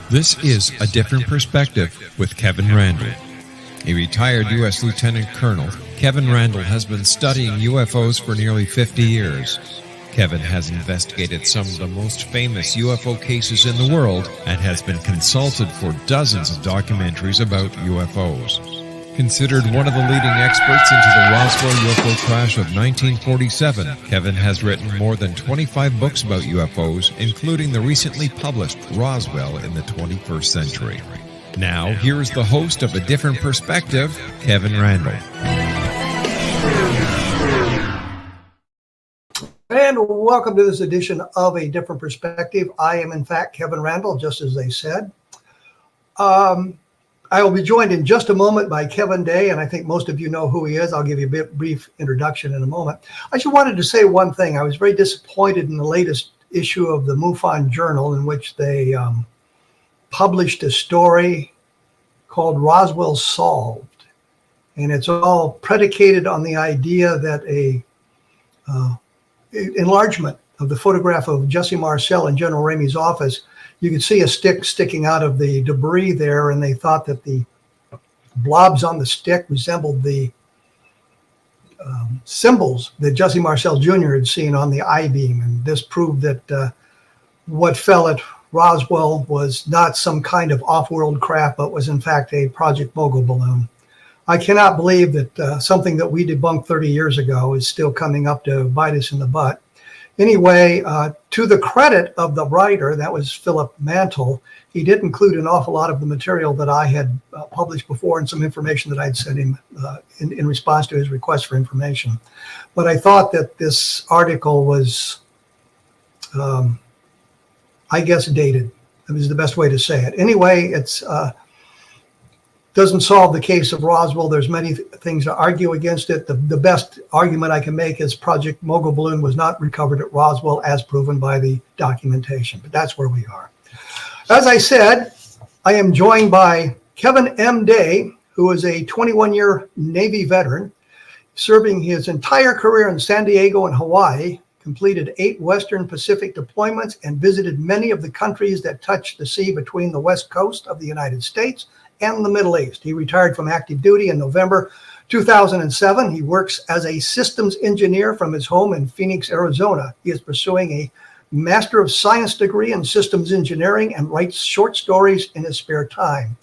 This is A Different Perspective with Kevin Randle. A retired U.S. Lieutenant Colonel, Kevin Randle has been studying UFOs for nearly 50 years. Kevin has investigated some of the most famous UFO cases in the world and has been consulted for dozens of documentaries about UFOs. Considered one of the leading experts into the Roswell UFO crash of 1947, Kevin has written more than 25 books about UFOs, including the recently published Roswell in the 21st Century. Now, here is the host of A Different Perspective, Kevin Randle. And welcome to this edition of A Different Perspective. I am, in fact, Kevin Randle, just as they said. I will be joined in just a moment by Kevin Day, and I think most of you know who he is. I'll give you a brief introduction in a moment. I just wanted to say one thing. I was very disappointed in the latest issue of the MUFON Journal, in which they published a story called Roswell Solved. And it's all predicated on the idea that a enlargement of the photograph of Jesse Marcel in General Ramey's office, you could see a stick sticking out of the debris there, and they thought that the blobs on the stick resembled the symbols that Jesse Marcel Jr. had seen on the I-beam. And this proved that what fell at Roswell was not some kind of off-world craft, but was in fact a Project Mogul balloon. I cannot believe that something that we debunked 30 years ago is still coming up to bite us in the butt. Anyway, to the credit of the writer, that was Philip Mantle, he did include an awful lot of the material that I had published before and some information that I'd sent him in response to his request for information. But I thought that this article was, I guess, dated. That was the best way to say it. Anyway, it's doesn't solve the case of Roswell. There's many things to argue against it. The best argument I can make is Project Mogul balloon was not recovered at Roswell as proven by the documentation, but that's where we are. As I said, I am joined by Kevin M. Day, who is a 21-year Navy veteran, serving his entire career in San Diego and Hawaii, completed 8 Western Pacific deployments, and visited many of the countries that touch the sea between the west coast of the United States and the Middle East. He retired from active duty in November 2007. He works as a systems engineer from his home in Phoenix, Arizona. He is pursuing a Master of Science degree in systems engineering and writes short stories in his spare time.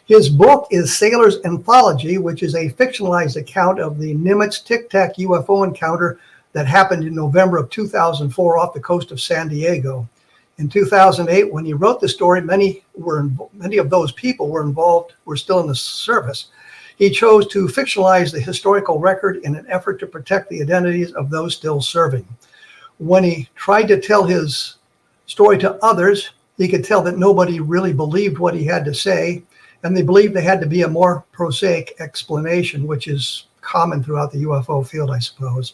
His book is Sailor's Anthology, which is a fictionalized account of the NIMITZ TIC TAC UFO encounter that happened in November of 2004 off the coast of San Diego. In 2008, when he wrote the story, many of those people were still in the service. He chose to fictionalize the historical record in an effort to protect the identities of those still serving. When he tried to tell his story to others, he could tell that nobody really believed what he had to say, and they believed there had to be a more prosaic explanation, which is common throughout the UFO field, I suppose.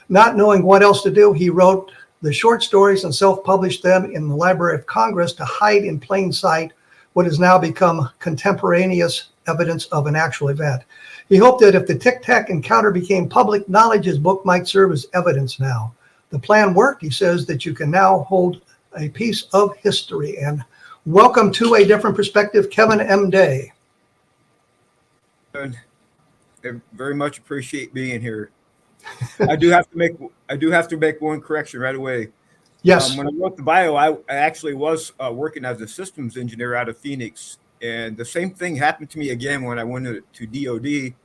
Not knowing what else to do, he wrote the short stories and self-published them in the Library of Congress to hide in plain sight what has now become contemporaneous evidence of an actual event. He hoped that if the Tic Tac encounter became public knowledge, his book might serve as evidence now. The plan worked. He says that you can now hold a piece of history. And welcome to A Different Perspective, Kevin M. Day. I very much appreciate being here. I do have to make one correction right away. Yes. When I wrote the bio, I actually was working as a systems engineer out of Phoenix, and the same thing happened to me again when I went to DOD.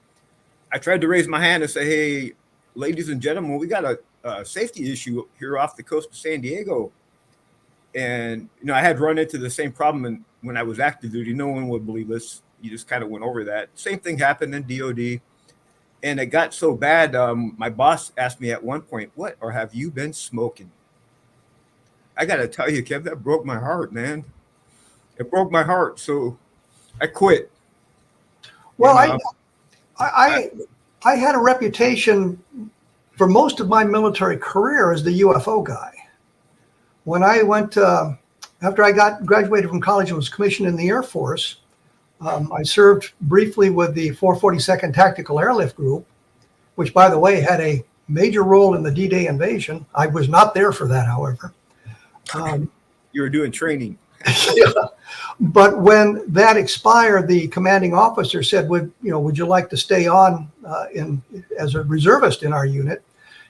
I tried to raise my hand and say, "Hey, ladies and gentlemen, we got a safety issue here off the coast of San Diego." And I had run into the same problem when I was active duty. No one would believe us. You just kind of went over that. Same thing happened in DOD. And it got so bad, my boss asked me at one point, "What, or have you been smoking?" I got to tell you, Kev, that broke my heart, man. It broke my heart. So I quit. Well, I had a reputation for most of my military career as the UFO guy. When I went, after I graduated from college and was commissioned in the Air Force, I served briefly with the 442nd Tactical Airlift Group, which, by the way, had a major role in the D-Day invasion. I was not there for that, however. You were doing training. Yeah. But when that expired, the commanding officer said, would you like to stay on as a reservist in our unit?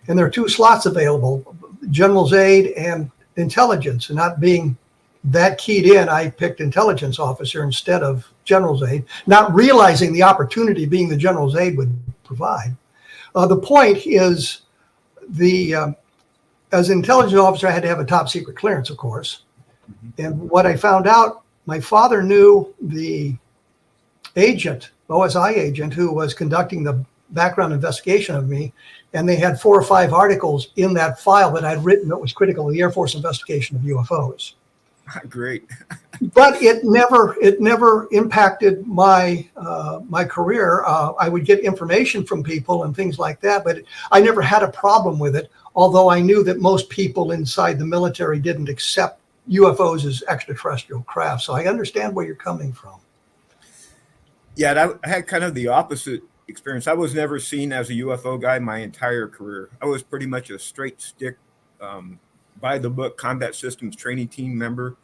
And there are 2 slots available, general's aide and intelligence. And not being that keyed in, I picked intelligence officer instead of general's aide, not realizing the opportunity being the general's aide would provide. The point is, as an intelligence officer, I had to have a top secret clearance, of course. And what I found out, my father knew the agent, OSI agent, who was conducting the background investigation of me. And they had 4 or 5 articles in that file that I'd written that was critical of the Air Force investigation of UFOs. Great. But it never impacted my my career. I would get information from people and things like that, but I never had a problem with it. Although I knew that most people inside the military didn't accept UFOs as extraterrestrial craft. So I understand where you're coming from. Yeah, I had kind of the opposite experience. I was never seen as a UFO guy my entire career. I was pretty much a straight stick, by the book combat systems training team member.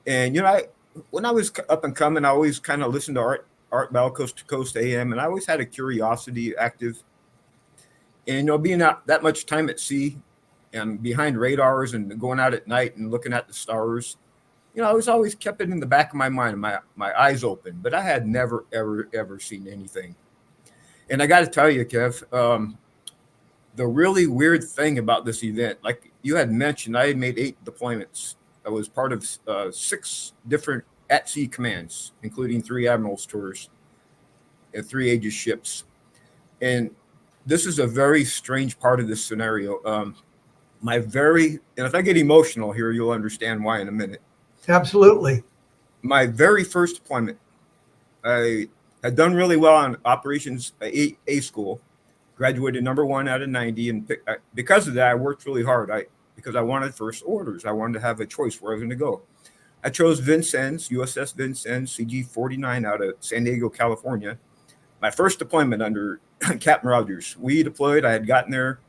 And, when I was up and coming, I always kind of listened to Art Bell, Coast to Coast AM, and I always had a curiosity active. And, being out that much time at sea and behind radars and going out at night and looking at the stars, I was always kept it in the back of my mind, my eyes open, but I had never, ever seen anything. And I got to tell you, Kev, the really weird thing about this event, like you had mentioned, I had made 8 deployments. I was part of 6 different at-sea commands, including 3 admirals tours and 3 Aegis ships. And this is a very strange part of this scenario. And if I get emotional here, you'll understand why in a minute. Absolutely. My very first deployment, I had done really well on operations A school, graduated number 1 out of 90. And because of that, I worked really hard. Because I wanted first orders. I wanted to have a choice where I was going to go. I chose Vincennes, USS Vincennes, CG-49 out of San Diego, California. My first deployment under Captain Rogers. We deployed. I had gotten there,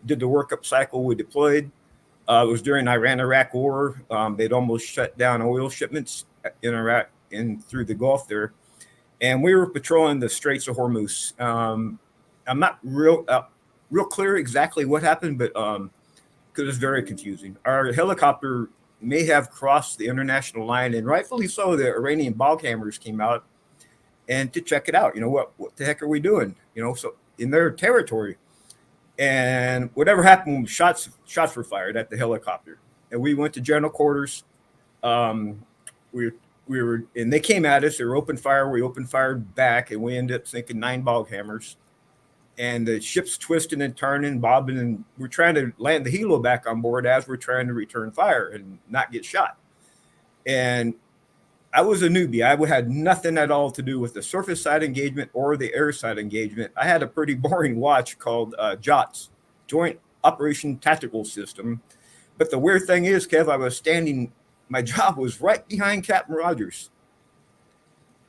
did the workup cycle. We deployed. It was during Iran-Iraq war. They'd almost shut down oil shipments in Iraq and through the Gulf there. And we were patrolling the Straits of Hormuz. I'm not real clear exactly what happened, but because it's very confusing. Our helicopter may have crossed the international line, and rightfully so. The Iranian bog hammers came out and to check it out. What the heck are we doing? So in their territory. And whatever happened, shots were fired at the helicopter, and we went to general quarters. We were, and they came at us. They were open fire. We opened fire back, and we ended up sinking 9 bog hammers. And the ship's twisting and turning, bobbing, and we're trying to land the helo back on board as we're trying to return fire and not get shot. And I was a newbie. I had nothing at all to do with the surface side engagement or the air side engagement. I had a pretty boring watch called JOTS, Joint Operation Tactical System. But the weird thing is, Kev, I was standing, my job was right behind Captain Rogers.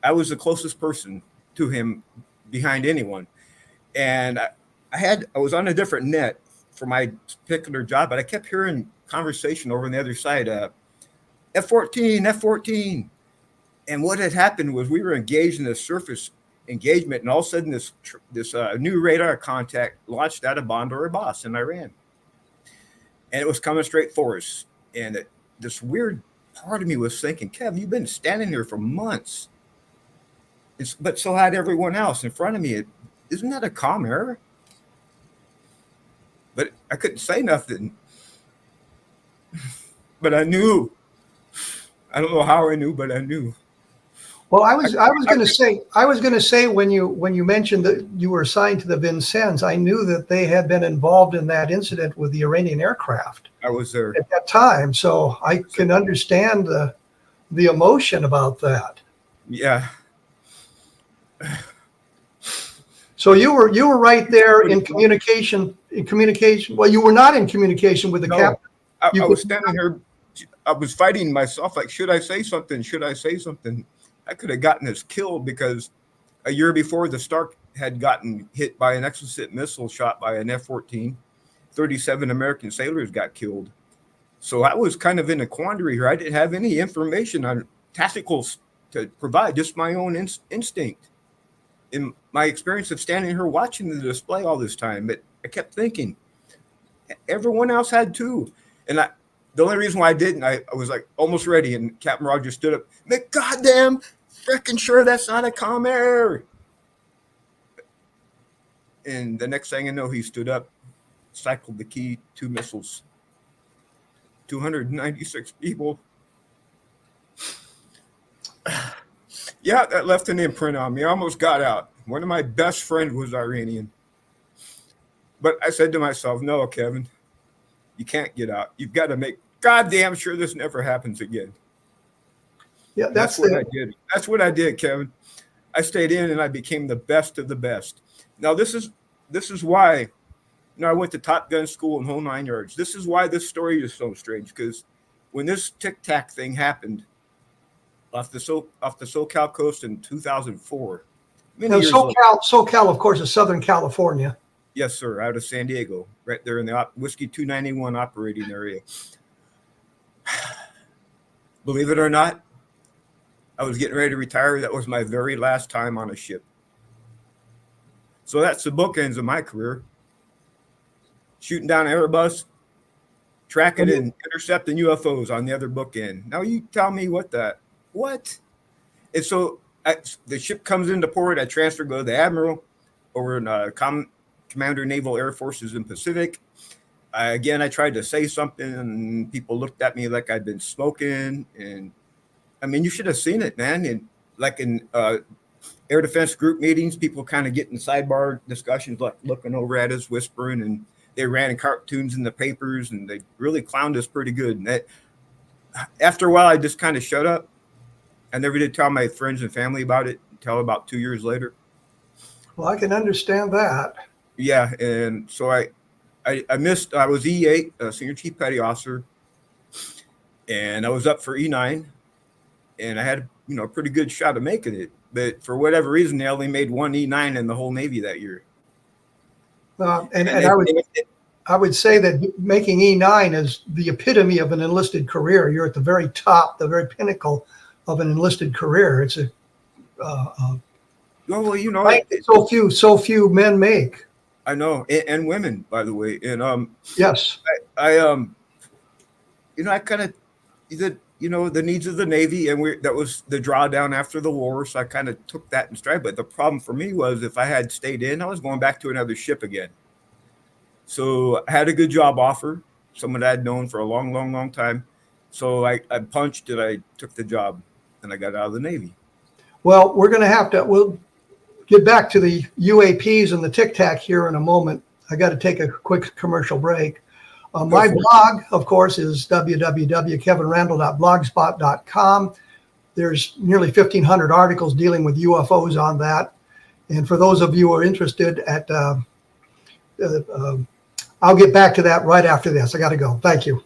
I was the closest person to him behind anyone. And I was on a different net for my particular job, but I kept hearing conversation over on the other side, F-14, F-14. And what had happened was we were engaged in a surface engagement, and all of a sudden this new radar contact launched out of Bandar Abbas in Iran. And it was coming straight for us. And this weird part of me was thinking, Kev, you've been standing here for months. But so had everyone else in front of me. Isn't that a comm error? But I couldn't say nothing. But I knew. I don't know how I knew, but I knew. Well, I was going to say when you mentioned that you were assigned to the Vincennes, I knew that they had been involved in that incident with the Iranian aircraft. I was there at that time, so I can understand the emotion about that. Yeah. So you were right there in communication. Well, you were not in communication with the captain. I was standing here. I was fighting myself. Like, should I say something? Should I say something? I could have gotten us killed because a year before the Stark had gotten hit by an Exocet missile shot by an F-14. 37 American sailors got killed. So I was kind of in a quandary here. I didn't have any information on tacticals to provide, just my own instinct. In my experience of standing here watching the display all this time, but I kept thinking, everyone else had too. And the only reason why I didn't, I was like almost ready, and Captain Rogers stood up, make goddamn freaking sure that's not a comm error. And the next thing I know, he stood up, cycled the key, 2 missiles, 296 people. Yeah, that left an imprint on me. I almost got out. One of my best friends was Iranian. But I said to myself, no, Kevin, you can't get out. You've got to make goddamn sure this never happens again. Yeah, that's what I did. That's what I did, Kevin. I stayed in and I became the best of the best. Now, this is why, I went to Top Gun school and whole 9 yards. This is why this story is so strange, because when this Tic Tac thing happened off the SoCal coast in 2004. Now, SoCal, of course, is Southern California. Yes, sir, out of San Diego, right there in the Whiskey 291 operating area. Believe it or not, I was getting ready to retire. That was my very last time on a ship. So that's the bookends of my career. Shooting down an Airbus, tracking and intercepting UFOs on the other bookend. Now you tell me what? And so the ship comes into port. I transfer, go to the Admiral over in Commander Naval Air Forces in Pacific. I tried to say something, and people looked at me like I'd been smoking. And I mean, you should have seen it, man. And like in air defense group meetings, people kind of get in sidebar discussions, like looking over at us, whispering, and they ran cartoons in the papers, and they really clowned us pretty good. And after a while, I just kind of shut up. I never did tell my friends and family about it until about 2 years later. Well, I can understand that. Yeah, and so I missed. I was E8, Senior Chief Petty Officer, and I was up for E9, and I had a pretty good shot of making it. But for whatever reason, they only made one E9 in the whole Navy that year. I would say that making E9 is the epitome of an enlisted career. You're at the very top, the very pinnacle of an enlisted career. It's so few men make. I know, and women, by the way. And yes, I kind of the needs of the Navy, and that was the drawdown after the war. So I kind of took that in stride. But the problem for me was, if I had stayed in, I was going back to another ship again. So I had a good job offer, someone I'd known for a long, long, long time. So I punched and I took the job, and I got out of the Navy. Well, we'll get back to the UAPs and the Tic Tac here in a moment. I got to take a quick commercial break. My blog, of course, is www.kevinrandle.blogspot.com. There's nearly 1,500 articles dealing with UFOs on that. And for those of you who are interested, I'll get back to that right after this. I got to go. Thank you.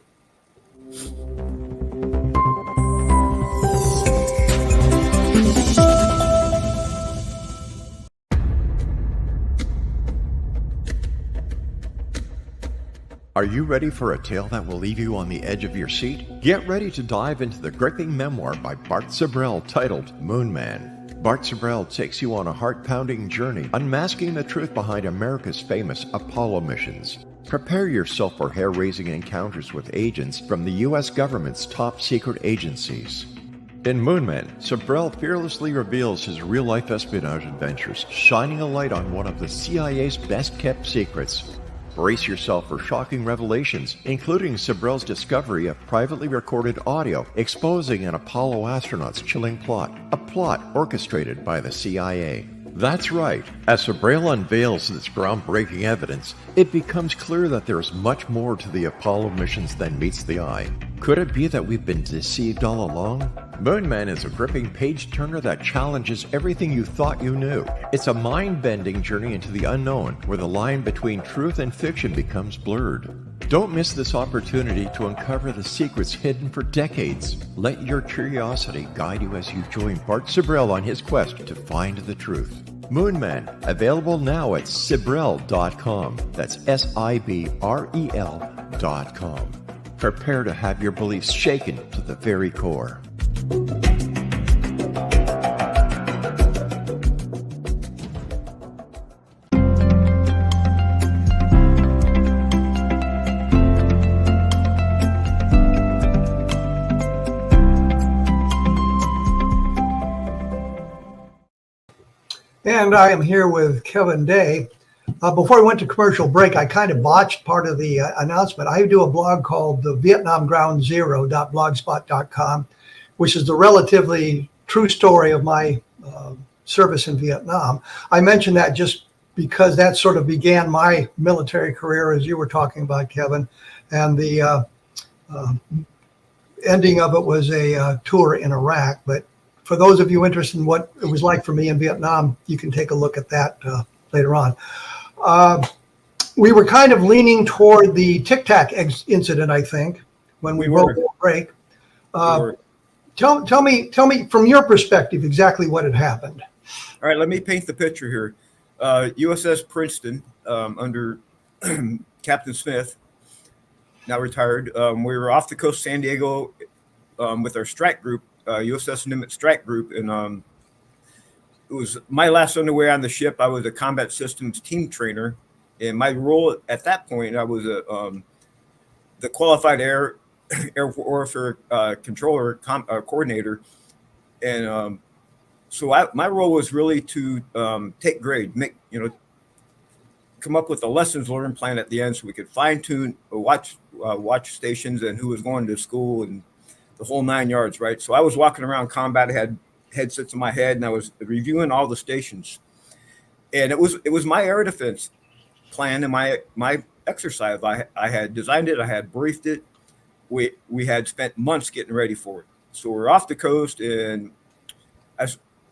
Are you ready for a tale that will leave you on the edge of your seat? Get ready to dive into the gripping memoir by Bart Sibrel titled Moon Man. Bart Sibrel takes you on a heart-pounding journey, unmasking the truth behind America's famous Apollo missions. Prepare yourself for hair-raising encounters with agents from the U.S. government's top secret agencies. In Moon Man, Sibrel fearlessly reveals his real-life espionage adventures, shining a light on one of the CIA's best-kept secrets. Brace yourself for shocking revelations, including Sibrel's discovery of privately recorded audio exposing an Apollo astronaut's chilling plot, a plot orchestrated by the CIA. That's right. As Sibrel unveils this groundbreaking evidence, it becomes clear that there is much more to the Apollo missions than meets the eye. Could it be that we've been deceived all along? Moon Man is a gripping page-turner that challenges everything you thought you knew. It's a mind-bending journey into the unknown, where the line between truth and fiction becomes blurred. Don't miss this opportunity to uncover the secrets hidden for decades. Let your curiosity guide you as you join Bart Sibrel on his quest to find the truth. Moon Man, available now at Sibrel.com. That's Sibrel.com. Prepare to have your beliefs shaken to the very core. And I am here with Kevin Day. Before I went to commercial break, I kind of botched part of the announcement. I do a blog called the VietnamGroundZero.blogspot.com, which is the relatively true story of my service in Vietnam. I mentioned that just because that sort of began my military career, as you were talking about, Kevin, and the ending of it was a tour in Iraq. But for those of you interested in what it was like for me in Vietnam, you can take a look at that later on. We were kind of leaning toward the Tic Tac incident, I think, when we broke the break. Tell me from your perspective exactly what had happened. All right, let me paint the picture here. USS Princeton under Captain Smith, now retired. We were off the coast of San Diego with our strike group, USS NIMITZ Strike Group, and it was my last underway on the ship. I was a combat systems team trainer, and my role at that point, I was the qualified air warfare controller coordinator, and so my role was really to take grade, come up with a lessons learned plan at the end, so we could fine tune watch stations and who was going to school and the whole 9 yards, right? So I was walking around combat, I had headsets in my head, and I was reviewing all the stations. And it was my air defense plan and my exercise. I had designed it, I had briefed it. We had spent months getting ready for it. So we're off the coast, and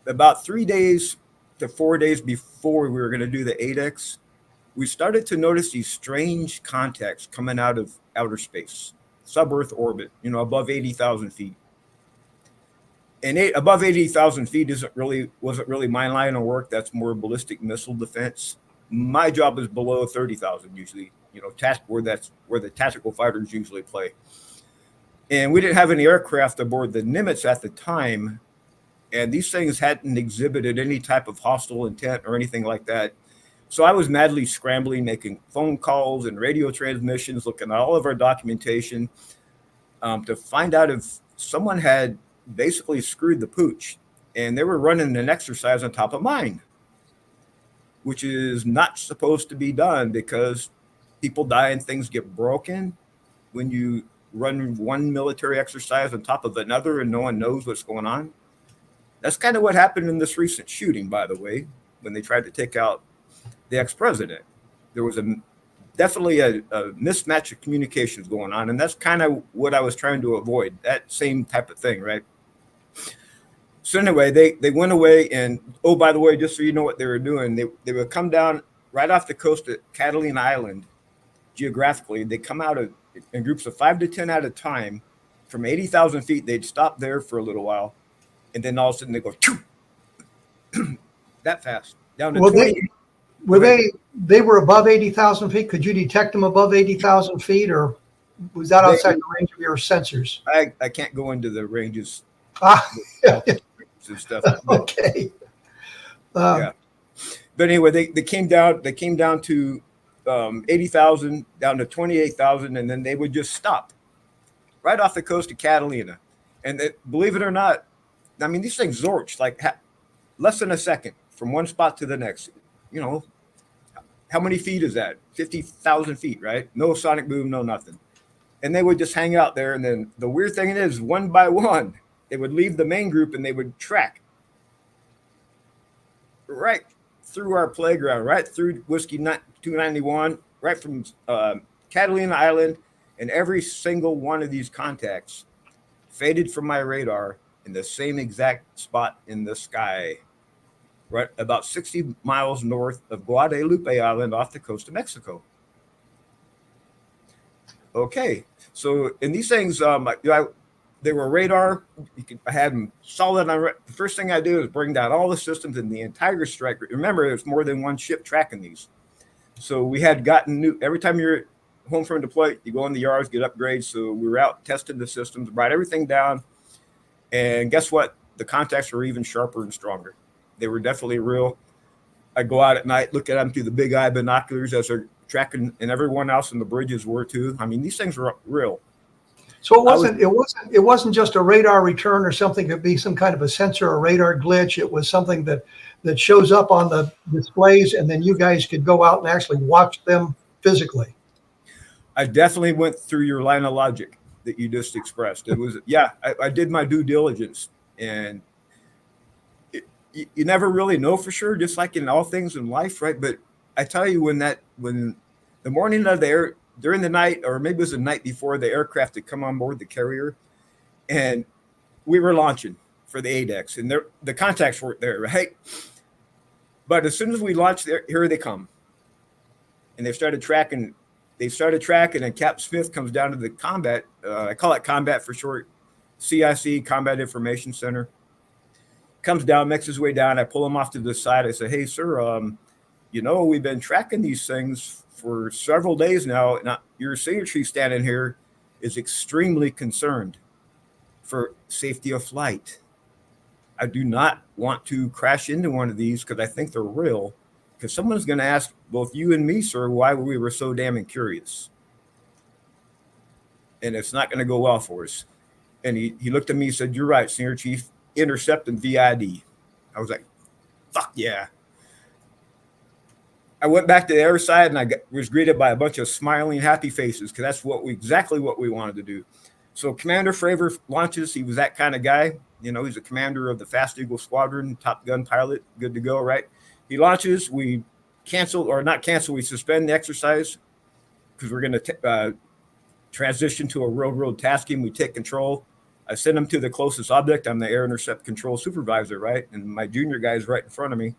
about 3 days to 4 days before we were going to do the 8X, we started to notice these strange contacts coming out of outer space, sub-Earth orbit, above 80,000 feet. And above 80,000 feet wasn't really my line of work. That's more ballistic missile defense. My job is below 30,000 usually, where the tactical fighters usually play. And we didn't have any aircraft aboard the Nimitz at the time, and these things hadn't exhibited any type of hostile intent or anything like that. So I was madly scrambling, making phone calls and radio transmissions, looking at all of our documentation to find out if someone had basically screwed the pooch, and they were running an exercise on top of mine, which is not supposed to be done because people die and things get broken when you run one military exercise on top of another and no one knows what's going on. That's kind of what happened in this recent shooting, by the way, when they tried to take out the ex-president. There was definitely a mismatch of communications going on, and that's kind of what I was trying to avoid, that same type of thing, right? So anyway, they went away, and by the way, just so you know what they were doing, they would come down right off the coast of Catalina Island. Geographically, they come out in groups of 5 to 10 at a time from 80,000 feet. They'd stop there for a little while, and then all of a sudden they go that fast down to 20. They were above 80,000 feet? Could you detect them above 80,000 feet, or was that outside the range of your sensors? I can't go into the ranges. And stuff. Okay. Yeah. But anyway, they came down to 80,000, down to 28,000, and then they would just stop right off the coast of Catalina. And believe it or not, I mean, these things zorch like less than a second from one spot to the next. How many feet is that? 50,000 feet, right? No sonic boom, no nothing. And they would just hang out there. And then the weird thing is, one by one, they would leave the main group and they would track right through our playground, right through Whiskey 291, right from Catalina Island. And every single one of these contacts faded from my radar in the same exact spot in the sky, right about 60 miles north of Guadalupe Island off the coast of Mexico. Okay, so in these things, they were radar. I had them solid on. The first thing I do is bring down all the systems in the entire strike. Remember, there's more than one ship tracking these. So we had gotten new every time you're home from deployment, you go in the yards, get upgrades. So we were out testing the systems, brought everything down. And guess what? The contacts were even sharper and stronger. They were definitely real. I go out at night, look at them through the big eye binoculars as they're tracking, and everyone else in the bridges were too. I mean, these things were real. So it wasn't just a radar return or something. Could be some kind of a sensor or radar glitch. It was something that shows up on the displays, and then you guys could go out and actually watch them physically. I definitely went through your line of logic that you just expressed. It was, yeah, I did my due diligence, and you never really know for sure, just like in all things in life, right? But I tell you, when the morning of during the night, or maybe it was the night before, the aircraft had come on board the carrier, and we were launching for the ADEX, and the contacts weren't there, right? But as soon as we launched, here they come, and they started tracking, and Cap Smith comes down to the combat. I call it combat for short, CIC, Combat Information Center. Comes down, makes his way down. I pull him off to the side. I say, "Hey, sir, we've been tracking these things for several days now. And your senior chief standing here is extremely concerned for safety of flight. I do not want to crash into one of these because I think they're real. Because someone's going to ask both you and me, sir, why we were so damn curious. And it's not going to go well for us." And he looked at me and said, "You're right, senior chief. Intercept and VID." I was like, fuck yeah. I went back to the air side, and I was greeted by a bunch of smiling, happy faces, because that's exactly what we wanted to do. So Commander Fravor launches. He was that kind of guy. He's a commander of the Fast Eagle Squadron, Top Gun pilot, good to go, right? He launches. We we suspend the exercise because we're going to transition to a railroad tasking. We take control. I send him to the closest object. I'm the air intercept control supervisor, right? And my junior guy is right in front of me,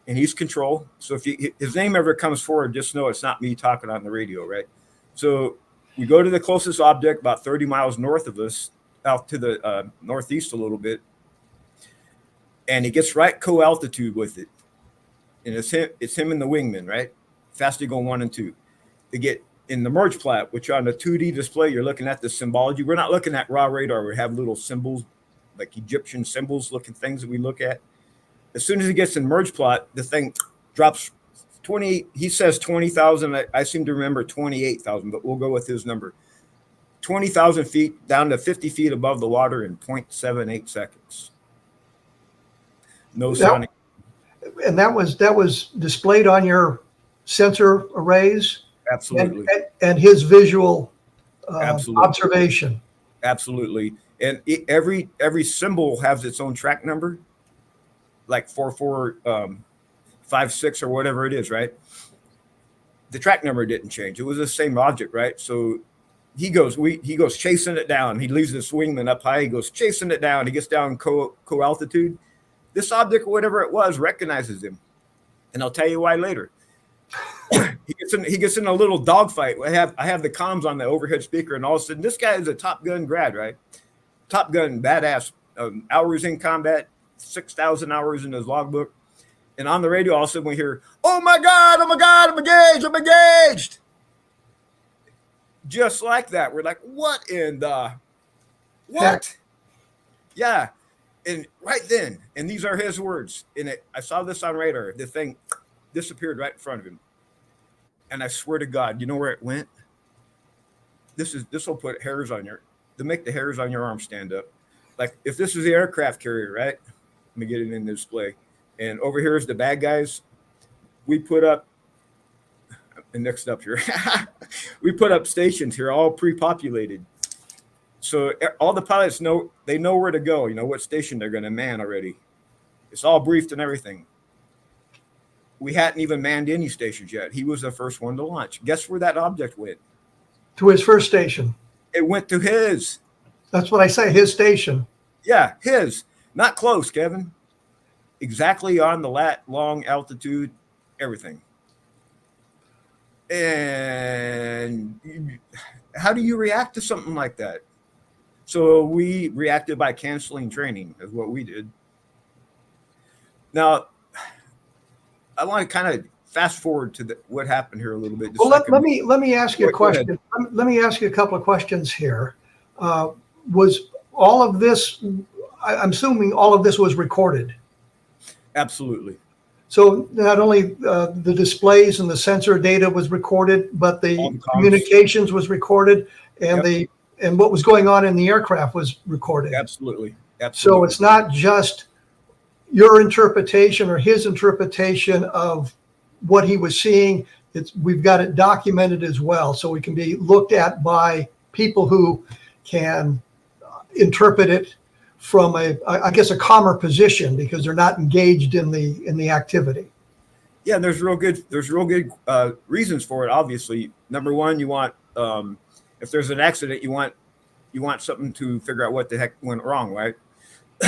and he's control. So if his name ever comes forward, just know it's not me talking on the radio, right? So we go to the closest object about 30 miles north of us, out to the northeast a little bit, and he gets right co-altitude with it. And it's him and the wingman, right? Fast Eagle 1 and 2. They get in the merge plat, which on the 2D display, you're looking at the symbology. We're not looking at raw radar. We have little symbols, like Egyptian symbols looking things that we look at. As soon as he gets in merge plot, the thing drops 20. He says 20,000. I seem to remember 28,000, but we'll go with his number. 20,000 feet down to 50 feet above the water in 0.78 seconds. No sonic. And that was displayed on your sensor arrays? Absolutely. And his visual observation. Absolutely. And every symbol has its own track number, like 4456 or whatever it is, right? The track number didn't change. It was the same object, right? So he goes chasing it down. He leaves the wingman up high. He goes chasing it down. He gets down co-altitude. This object, whatever it was, recognizes him. And I'll tell you why later. He gets in a little dogfight. I have the comms on the overhead speaker, and all of a sudden, this guy is a Top Gun grad, right? Top Gun, badass, hours in combat, 6,000 hours in his logbook. And on the radio, all of a sudden we hear, oh my God, I'm engaged. Just like that. We're like, what in the, what? Yeah. And right then, and these are his words, I saw this on radar, the thing disappeared right in front of him. And I swear to God, you know where it went? This will put hairs on to make the hairs on your arm stand up. Like if this is the aircraft carrier, right? Let me get it in the display. And over here is the bad guys. We put up, and next up here, we put up stations here, all pre-populated. So all the pilots know where to go, what station they're going to man already. It's all briefed and everything. We hadn't even manned any stations yet. He was the first one to launch. Guess where that object went? To his first station. It went to his. That's what I say, his station. Yeah, his. Not close, Kevin. Exactly on the long altitude, everything. And how do you react to something like that? So we reacted by canceling training, is what we did. Now, I want to kind of fast forward to what happened here a little bit. Well, let me ask you a question. Let me ask you a couple of questions here. Was all of this? I'm assuming all of this was recorded. Absolutely. So not only the displays and the sensor data was recorded, but the communications was recorded, and Yep. and what was going on in the aircraft was recorded. Absolutely. So it's not just your interpretation or his interpretation of what he was seeing. We've got it documented as well, so it can be looked at by people who can interpret it from I guess a calmer position, because they're not engaged in the activity. Yeah, and there's real good reasons for it. Obviously, number one, you want if there's an accident, you want something to figure out what the heck went wrong, right?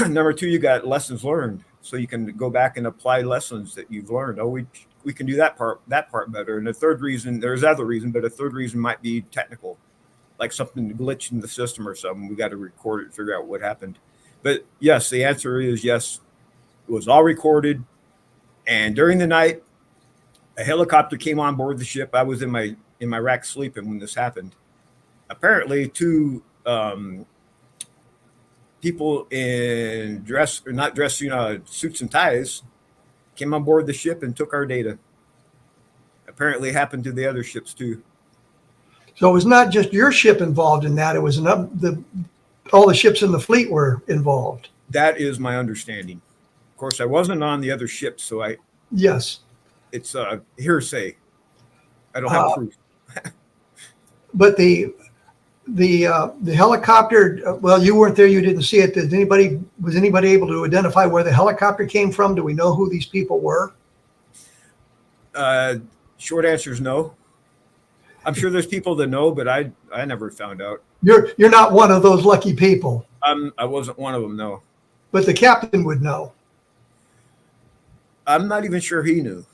Number two, you got lessons learned, so you can go back and apply lessons that you've learned. Oh, we can do that part better. And the third reason, there's other reason, but a third reason might be technical, like something glitched in the system or something. We got to record it and figure out what happened. But yes, the answer is yes. It was all recorded. And during the night, a helicopter came on board the ship. I was in my rack sleeping when this happened. Apparently, two people in suits and ties came on board the ship and took our data. Apparently, it happened to the other ships too. So it was not just your ship involved in that. It was all the ships in the fleet were involved. That is my understanding. Of course, I wasn't on the other ships, so yes, it's hearsay. I don't have proof. But the helicopter, well, you weren't there, you didn't see it. Was anybody able to identify where the helicopter came from? Do we know who these people were? Short answer is no. I'm sure there's people that know, but I never found out. You're not one of those lucky people. I wasn't one of them, no. But the captain would know. I'm not even sure he knew.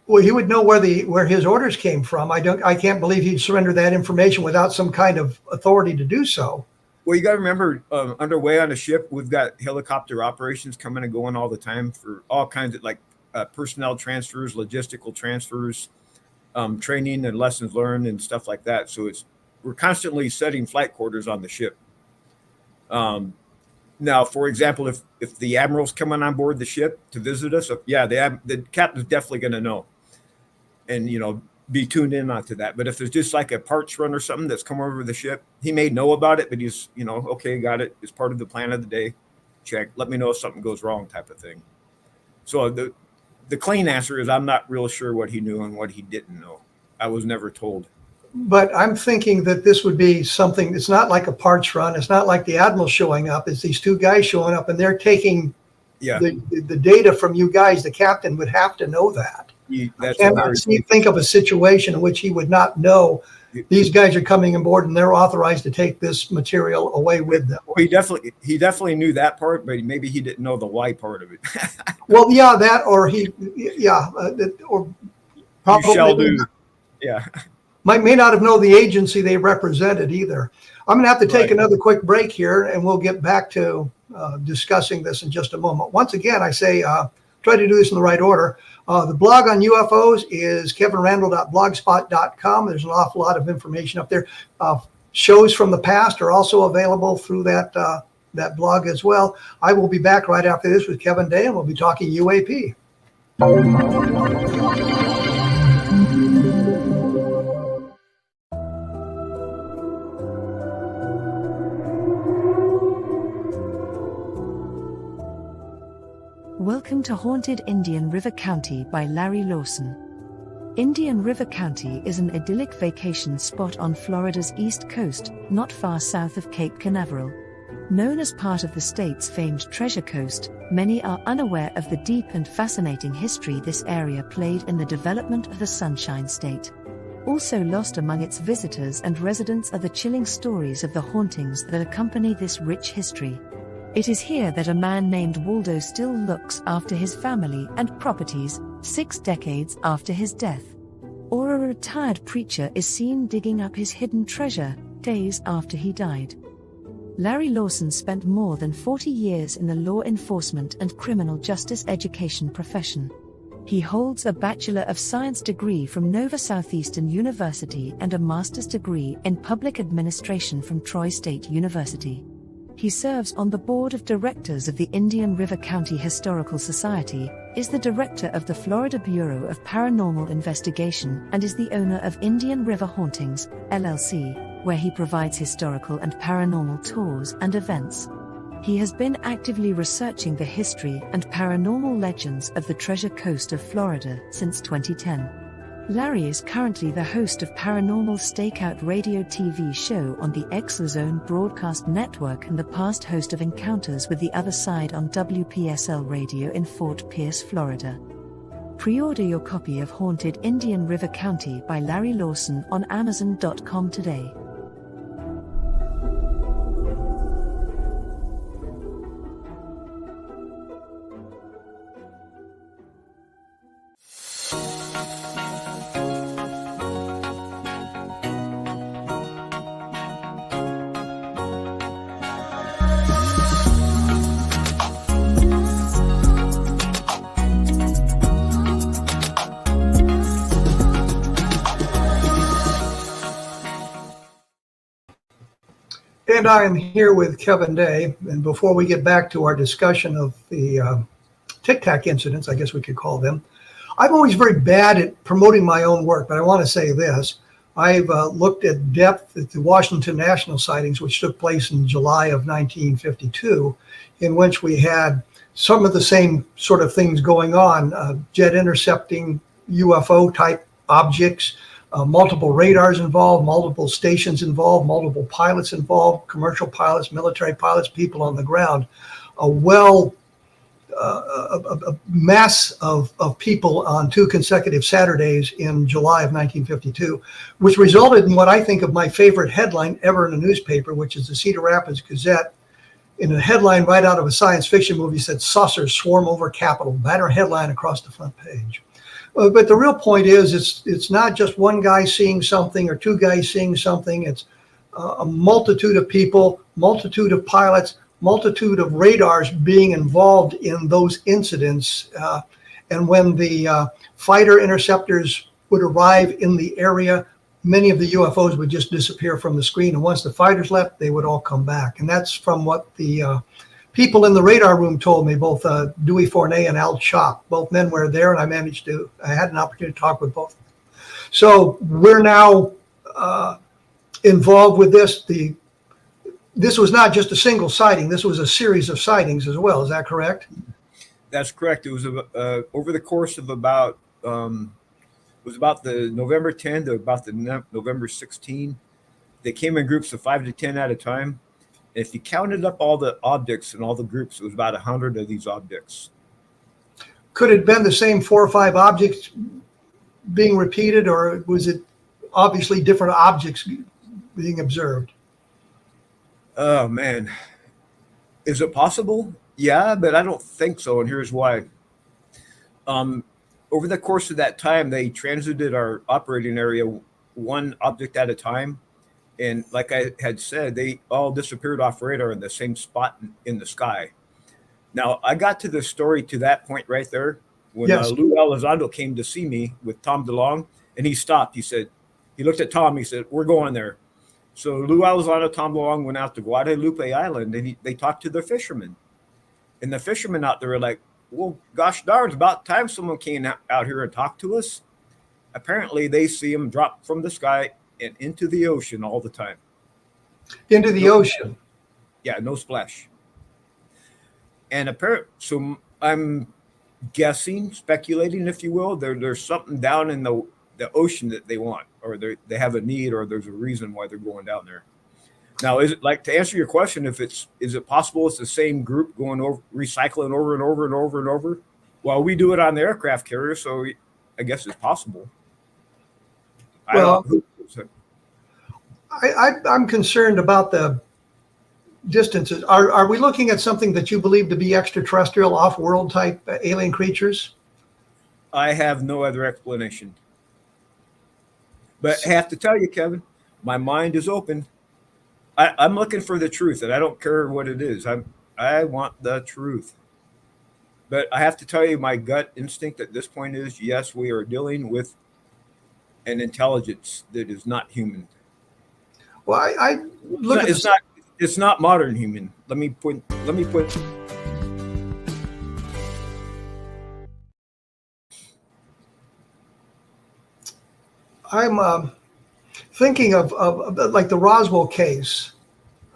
Well, he would know where his orders came from. I can't believe he'd surrender that information without some kind of authority to do so. Well, you got to remember, underway on a ship, we've got helicopter operations coming and going all the time for all kinds of personnel transfers, logistical transfers, training and lessons learned and stuff like that. So we're constantly setting flight quarters on the ship. Now, for example, if the admiral's coming on board the ship to visit us, the captain's definitely going to know, and be tuned in onto that. But if there's just like a parts run or something that's come over the ship, he may know about it, but he's okay, got it. It's part of the plan of the day. Check. Let me know if something goes wrong, type of thing. So the clean answer is I'm not real sure what he knew and what he didn't know. I was never told. But I'm thinking that this would be something. It's not like a parts run. It's not like the admiral showing up. It's these two guys showing up, and they're taking the data from you guys. The captain would have to know that. I cannot think of a situation in which he would not know these guys are coming on board and they're authorized to take this material away with them. Well, he definitely knew that part, but maybe he didn't know the why part of it. Well, yeah, that or or probably you shall do. Yeah. May not have known the agency they represented either. I'm going to have to take another quick break here, and we'll get back to discussing this in just a moment. Once again, I say try to do this in the right order. The blog on UFOs is kevinrandle.blogspot.com. There's an awful lot of information up there. Shows from the past are also available through that blog as well. I will be back right after this with Kevin Day, and we'll be talking UAP. Welcome to Haunted Indian River County by Larry Lawson. Indian River County is an idyllic vacation spot on Florida's east coast, not far south of Cape Canaveral. Known as part of the state's famed Treasure Coast, many are unaware of the deep and fascinating history this area played in the development of the Sunshine State. Also lost among its visitors and residents are the chilling stories of the hauntings that accompany this rich history. It is here that a man named Waldo still looks after his family and properties, 6 decades after his death. Or a retired preacher is seen digging up his hidden treasure, days after he died. Larry Lawson spent more than 40 years in the law enforcement and criminal justice education profession. He holds a Bachelor of Science degree from Nova Southeastern University and a master's degree in public administration from Troy State University. He serves on the board of directors of the Indian River County Historical Society, is the director of the Florida Bureau of Paranormal Investigation, and is the owner of Indian River Hauntings, LLC, where he provides historical and paranormal tours and events. He has been actively researching the history and paranormal legends of the Treasure Coast of Florida since 2010. Larry is currently the host of Paranormal Stakeout radio TV show on the Exozone Broadcast Network and the past host of Encounters with the Other Side on WPSL Radio in Fort Pierce, Florida. Pre-order your copy of Haunted Indian River County by Larry Lawson on Amazon.com today. And I am here with Kevin Day. And before we get back to our discussion of the Tic Tac incidents, I guess we could call them, I'm always very bad at promoting my own work, but I want to say this. I've looked at depth at the Washington National sightings, which took place in July of 1952, in which we had some of the same sort of things going on, jet intercepting UFO type objects, multiple radars involved, multiple stations involved, multiple pilots involved, commercial pilots, military pilots, people on the ground, a mass of people on 2 consecutive Saturdays in July of 1952, which resulted in what I think of my favorite headline ever in a newspaper, which is the Cedar Rapids Gazette. In a headline right out of a science fiction movie said, "Saucers swarm over Capitol," banner headline across the front page. But the real point is, it's not just one guy seeing something or 2 guys seeing something. It's a multitude of people, multitude of pilots, multitude of radars being involved in those incidents. And when the fighter interceptors would arrive in the area, many of the UFOs would just disappear from the screen. And once the fighters left, they would all come back. And that's from what the people in the radar room told me, both Dewey Fournay and Al Chop. Both men were there, and I had an opportunity to talk with both. So we're now involved with this. This was not just a single sighting. This was a series of sightings as well. Is that correct? That's correct. It was over the course of about the November 10 to about the November 16. They came in groups of 5 to 10 at a time. If you counted up all the objects and all the groups, it was about 100 of these objects. Could it have been the same 4 or 5 objects being repeated, or was it obviously different objects being observed? Oh, man. Is it possible? Yeah, but I don't think so, and here's why. Over the course of that time, they transited our operating area 1 object at a time. And like I had said, they all disappeared off radar in the same spot in the sky. Now, I got to the story to that point right there when Yes. Lou Elizondo came to see me with Tom DeLong, and he stopped. He looked at Tom. He said, "We're going there." So Lou Elizondo, Tom DeLong went out to Guadalupe Island, and they talked to the fishermen. And the fishermen out there were like, "Well, gosh darn, it's about time someone came out here and talked to us." Apparently, they see them drop from the sky and into the ocean all the time. Into the ocean? Yeah, no splash. And so I'm guessing, speculating, if you will, there's something down in the ocean that they want, or they have a need, or there's a reason why they're going down there. Now, is it, like, to answer your question, is it possible it's the same group going over, recycling over and over and over and over? Well, we do it on the aircraft carrier, so I guess it's possible. Well, I'm concerned about the distances. Are we looking at something that you believe to be extraterrestrial, off-world type alien creatures? I have no other explanation. But I have to tell you, Kevin, my mind is open. I'm looking for the truth, and I don't care what it is. I want the truth. But I have to tell you, my gut instinct at this point is yes, we are dealing with an intelligence that is not human. Well, I look at It's not modern human. Let me put. I'm thinking of like the Roswell case.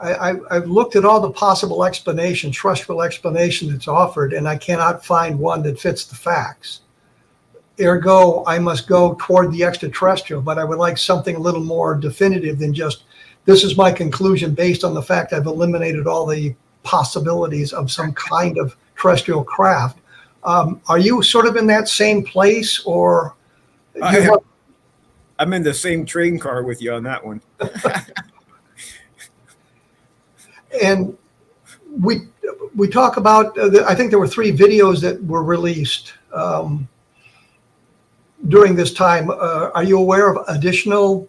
I've looked at all the possible explanations, terrestrial explanation that's offered, and I cannot find one that fits the facts. Ergo, I must go toward the extraterrestrial, but I would like something a little more definitive than just, this is my conclusion based on the fact I've eliminated all the possibilities of some kind of terrestrial craft. Are you sort of in that same place, or? I'm in the same train car with you on that one. And we talk about, I think there were 3 videos that were released during this time. Are you aware of additional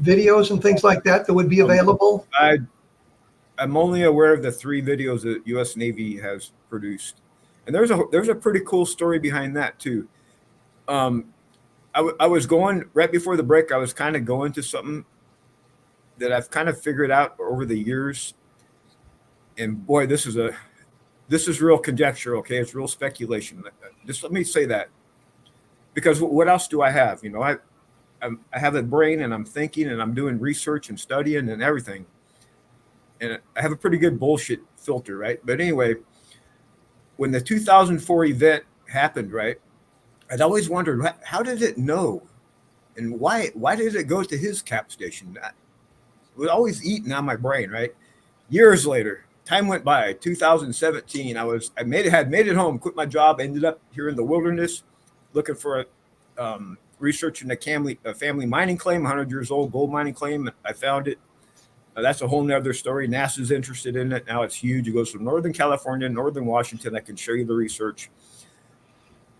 videos and things like that that would be available? I'm only aware of the 3 videos that U.S. Navy has produced, and there's a pretty cool story behind that too. I was going right before the break. I was kind of going to something that I've kind of figured out over the years, and boy, this is real conjecture. Okay, it's real speculation. Just let me say that, because what else do I have? You know, I have a brain, and I'm thinking, and I'm doing research and studying and everything, and I have a pretty good bullshit filter, right? But anyway, when the 2004 event happened, right, I'd always wondered, how did it know, and why did it go to his cap station? It was always eating on my brain, right? Years later, time went by. 2017, I had made it home, quit my job, ended up here in the wilderness, looking for researching a family mining claim, 100 years old gold mining claim. I found it. That's a whole nother story. NASA's interested in it now. It's huge. It goes from Northern California, Northern Washington. I can show you the research,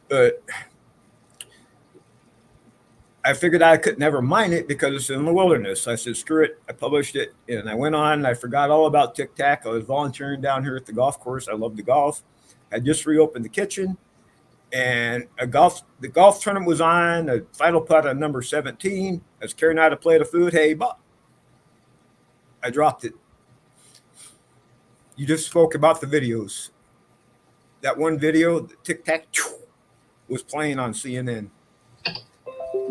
but I figured I could never mine it because it's in the wilderness. I said, screw it. I published it, and I went on, and I forgot all about Tic Tac. I was volunteering down here at the golf course. I love to golf. I just reopened the kitchen, and the golf tournament was on. A final putt on number 17. I was carrying out a plate of food. Hey, Bob. I dropped it. You just spoke about the videos. That one video, the Tic Tac, was playing on CNN.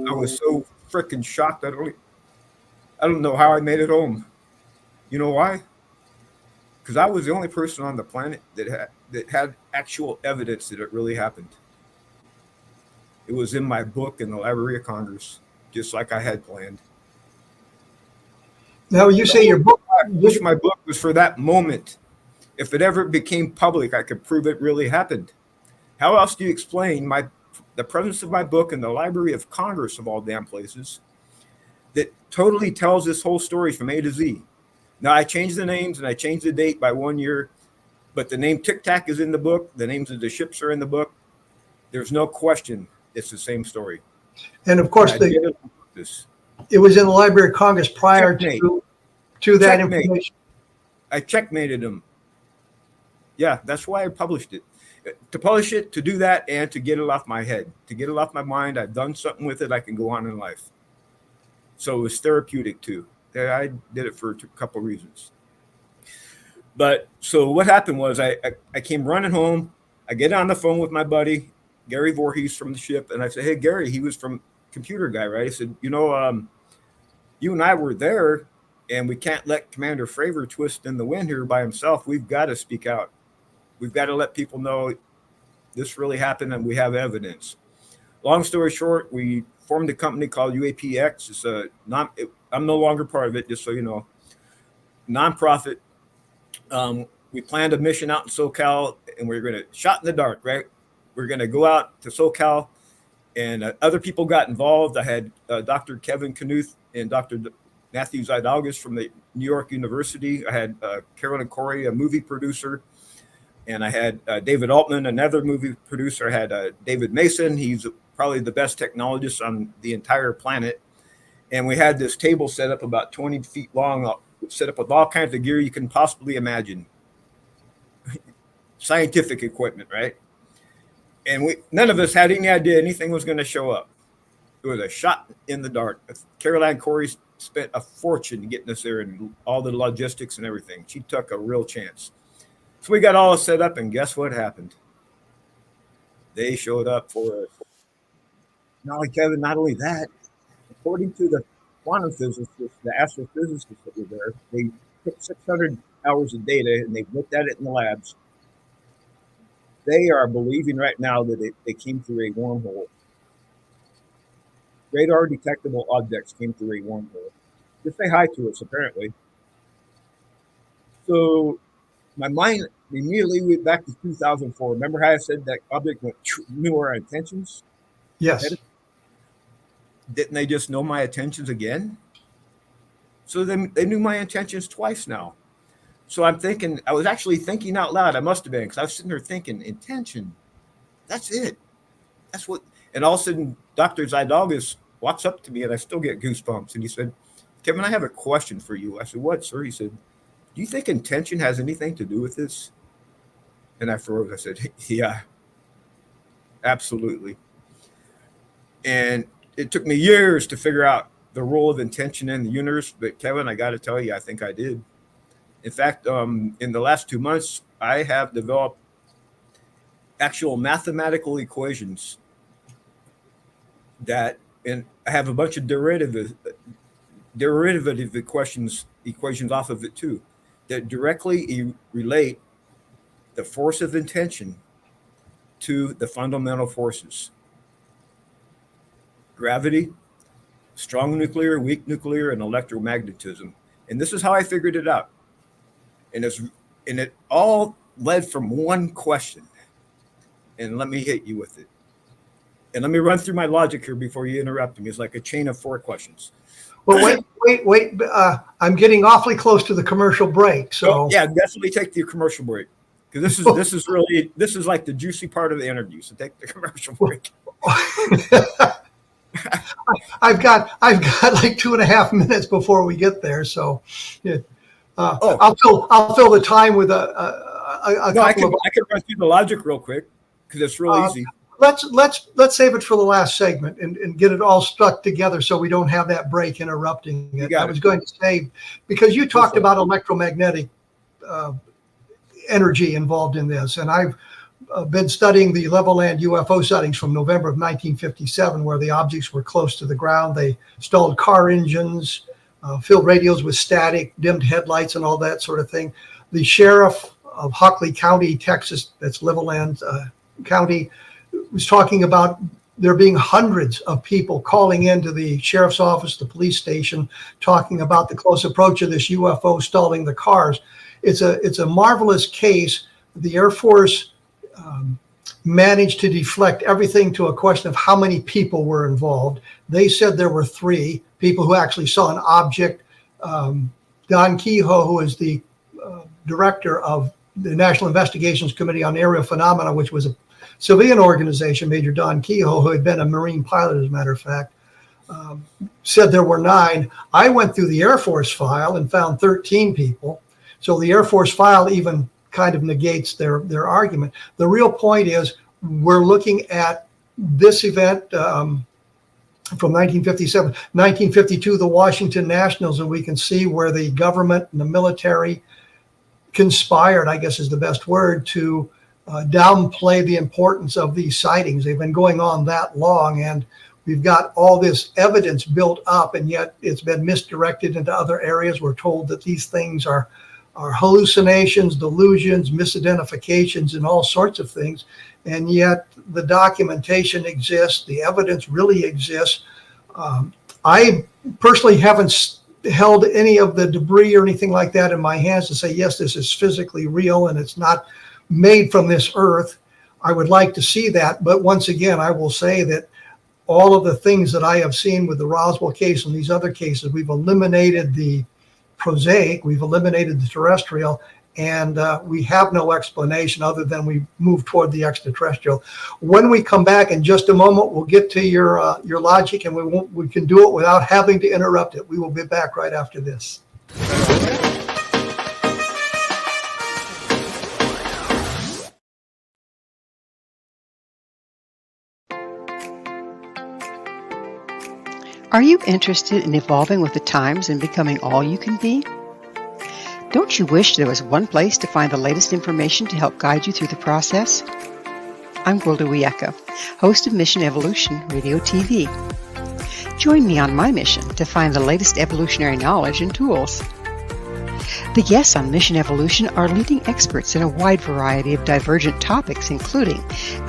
I was so freaking shocked. I don't know how I made it home. You know why? Because I was the only person on the planet that had actual evidence that it really happened. It was in my book in the Library of Congress, just like I had planned. Now, you say your book. I wish my book was for that moment. If it ever became public, I could prove it really happened. How else do you explain the presence of my book in the Library of Congress, of all damn places, that totally tells this whole story from A to Z? Now, I changed the names and I changed the date by 1 year, but the name Tic Tac is in the book. The names of the ships are in the book. There's no question it's the same story. And of course, it was in the Library of Congress prior to that information. I checkmated them. Yeah, that's why I published it. To publish it, to do that, and to get it off my head, to get it off my mind. I've done something with it. I can go on in life. So it was therapeutic too. I did it for a couple of reasons. But so what happened was I came running home. I get on the phone with my buddy, Gary Voorhees from the ship. And I said, hey, Gary, he was from Computer Guy, right? I said, you and I were there, and we can't let Commander Fravor twist in the wind here by himself. We've got to speak out. We've got to let people know this really happened and we have evidence. Long story short, we formed a company called UAPs. It's I'm no longer part of it, just so you know. Nonprofit. We planned a mission out in SoCal, and we're going to shot in the dark, right? We're going to go out to SoCal, and other people got involved. I had Dr. Kevin Knuth and Dr. Matthew Zidalgas from the New York University. I had Carolyn Corey, a movie producer. And I had David Altman, another movie producer. I had David Mason. He's probably the best technologist on the entire planet. And we had this table set up about 20 feet long set up with all kinds of gear you can possibly imagine. Scientific equipment, right? And none of us had any idea anything was going to show up. It was a shot in the dark. Caroline Corey spent a fortune getting us there and all the logistics and everything. She took a real chance. So we got all set up, and guess what happened? They showed up for us. Not only Kevin, not only that, according to the quantum physicists, the astrophysicists that were there, they took 600 hours of data and they looked at it in the labs. They are believing right now that they came through a wormhole. Radar detectable objects came through a wormhole. Just say hi to us, apparently. So my mind immediately went back to 2004. Remember how I said that object knew our intentions? Yes. Didn't they just know my intentions again? So they knew my intentions twice now. So I'm thinking, I was actually thinking out loud. I must have been, because I was sitting there thinking, intention. That's it. That's what. And all of a sudden, Dr. Zydalgas walks up to me, and I still get goosebumps. And he said, Kevin, I have a question for you. I said, what, sir? He said, do you think intention has anything to do with this? And I froze. I said, yeah, absolutely. And it took me years to figure out the role of intention in the universe. But Kevin, I got to tell you, I think I did. In fact, in the last 2 months, I have developed actual mathematical equations that, and I have a bunch of derivative equations off of it too, that directly relate the force of intention to the fundamental forces. Gravity, strong nuclear, weak nuclear, and electromagnetism. And this is how I figured it out. And it all led from one question. And let me hit you with it. And let me run through my logic here before you interrupt me. It's like a chain of 4 questions. Well, wait. I'm getting awfully close to the commercial break. So yeah, definitely take the commercial break. Because this is like the juicy part of the interview. So take the commercial break. I've got like 2.5 minutes before we get there. So I'll fill the time with a no, couple I can run through the logic real quick because it's real easy. Let's save it for the last segment and get it all stuck together so we don't have that break interrupting it. I was going to say, because you talked about electromagnetic energy involved in this, and I've been studying the level land UFO sightings from November of 1957, where the objects were close to the ground. They stalled car engines, filled radios with static, dimmed headlights, and all that sort of thing. The sheriff of Hockley County, Texas, that's level land county, was talking about there being hundreds of people calling into the sheriff's office, the police station, talking about the close approach of this UFO stalling the cars. It's a marvelous case. The Air Force managed to deflect everything to a question of how many people were involved. They said there were 3 people who actually saw an object. Don Kehoe, who is the director of the National Investigations Committee on Aerial Phenomena, which was a civilian organization, Major Don Kehoe, who had been a Marine pilot, as a matter of fact, said there were 9. I went through the Air Force file and found 13 people. So the Air Force file even kind of negates their argument. The real point is we're looking at this event from 1957, 1952, the Washington Nationals, and we can see where the government and the military conspired, I guess is the best word, to downplay the importance of these sightings. They've been going on that long, and we've got all this evidence built up, and yet it's been misdirected into other areas. We're told that these things are hallucinations, delusions, misidentifications, and all sorts of things. And yet the documentation exists, the evidence really exists. I personally haven't held any of the debris or anything like that in my hands to say, yes, this is physically real and it's not made from this earth. I would like to see that. But once again, I will say that all of the things that I have seen with the Roswell case and these other cases, we've eliminated the prosaic, we've eliminated the terrestrial, and we have no explanation other than we move toward the extraterrestrial. When we come back in just a moment, we'll get to your logic, and we can do it without having to interrupt it. We will be back right after this. Are you interested in evolving with the times and becoming all you can be? Don't you wish there was one place to find the latest information to help guide you through the process? I'm Gwilda Wiyaka, host of Mission Evolution Radio TV. Join me on my mission to find the latest evolutionary knowledge and tools. The guests on Mission Evolution are leading experts in a wide variety of divergent topics, including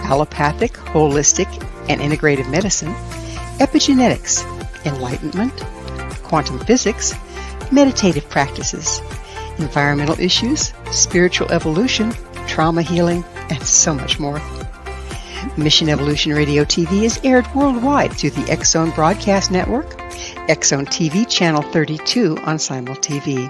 allopathic, holistic, and integrative medicine, epigenetics, enlightenment, quantum physics, meditative practices, environmental issues, spiritual evolution, trauma healing, and so much more. Mission Evolution Radio TV is aired worldwide through the X-Zone Broadcast Network, X-Zone TV Channel 32 on Simul TV.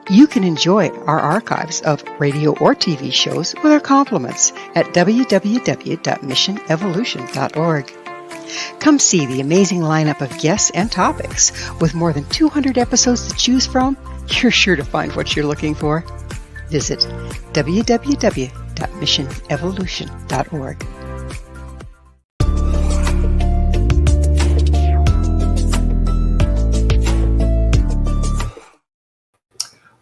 You can enjoy our archives of radio or TV shows with our compliments at www.missionevolution.org. Come see the amazing lineup of guests and topics. With more than 200 episodes to choose from, you're sure to find what you're looking for. Visit www.missionevolution.org.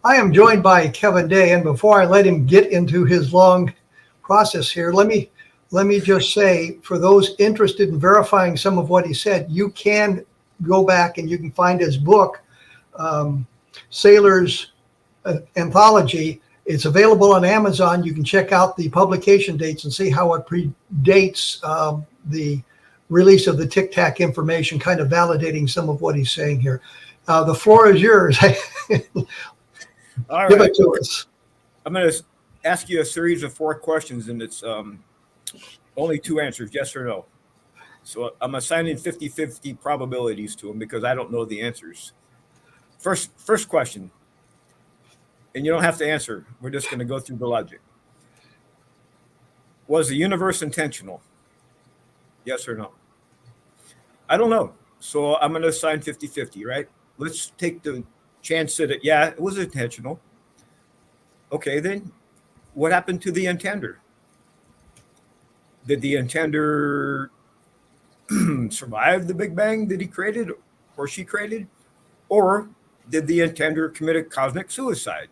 I am joined by Kevin Day, and before I let him get into his long process here, let me just say, for those interested in verifying some of what he said, you can go back and you can find his book, Sailor's Anthology. It's available on Amazon. You can check out the publication dates and see how it predates the release of the Tic Tac information, kind of validating some of what he's saying here. The floor is yours. All right. Give it to us. I'm going to ask you a series of 4 questions, and it's only 2 answers, yes or no. So I'm assigning 50-50 probabilities to them because I don't know the answers. First question, and you don't have to answer. We're just going to go through the logic. Was the universe intentional? Yes or no? I don't know. So I'm going to assign 50-50, right? Let's take the chance that it was intentional. Okay, then what happened to the intender? Did the intender survive the Big Bang that he created or she created? Or did the intender commit a cosmic suicide?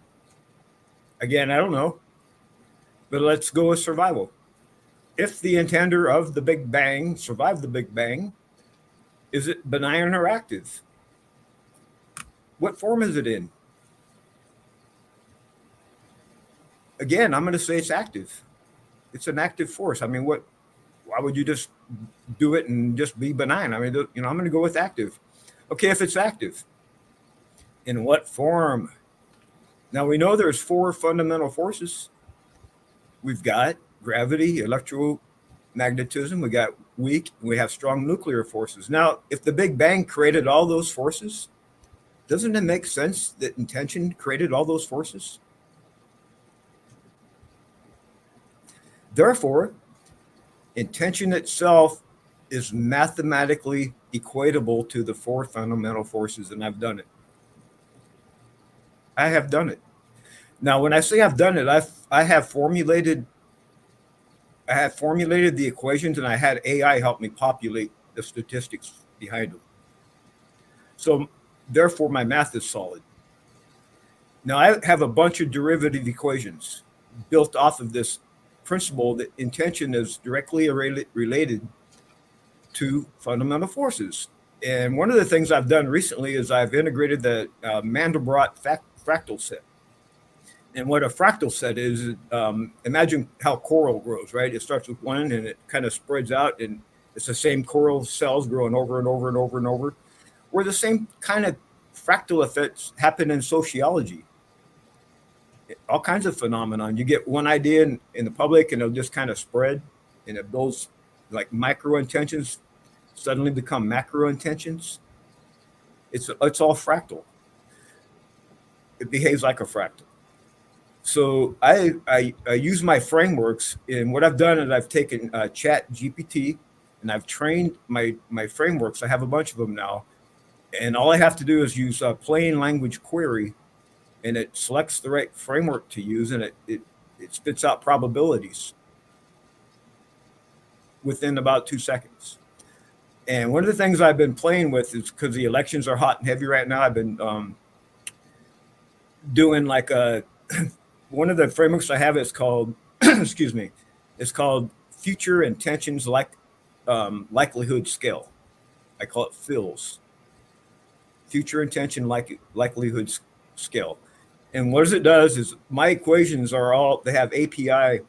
Again, I don't know. But let's go with survival. If the intender of the Big Bang survived the Big Bang, is it benign or active? What form is it in? Again, I'm going to say it's active. It's an active force. I mean, why would you just do it and just be benign? I mean, I'm going to go with active. Okay, if it's active, in what form? Now, we know there's 4 fundamental forces. We've got gravity, electromagnetism, we got weak, we have strong nuclear forces. Now, if the Big Bang created all those forces, doesn't it make sense that intention created all those forces? Therefore, intention itself is mathematically equatable to the 4 fundamental forces, and I've done it. I have done it. Now, when I say I've done it, I have formulated the equations, and I had AI help me populate the statistics behind them. So therefore, my math is solid. Now, I have a bunch of derivative equations built off of this principle that intention is directly related to fundamental forces. And one of the things I've done recently is I've integrated the Mandelbrot fractal set. And what a fractal set is, imagine how coral grows, right? It starts with 1 and it kind of spreads out, and it's the same coral cells growing over and over and over and over. Where the same kind of fractal effects happen in sociology. All kinds of phenomenon. You get one idea in the public and it'll just kind of spread, and it builds like micro intentions suddenly become macro intentions. It's all fractal. It behaves like a fractal. So I use my frameworks, and what I've done is I've taken Chat GPT and I've trained my frameworks. I have a bunch of them now, And all I have to do is use a plain language query, and it selects the right framework to use, and it spits out probabilities within about 2 seconds. And one of the things I've been playing with is, because the elections are hot and heavy right now, I've been doing like one of the frameworks I have is called, excuse me, it's called Future Intentions Likelihood Scale. I call it FILS. Future Intention Likelihood Scale. And what it does is my equations they have API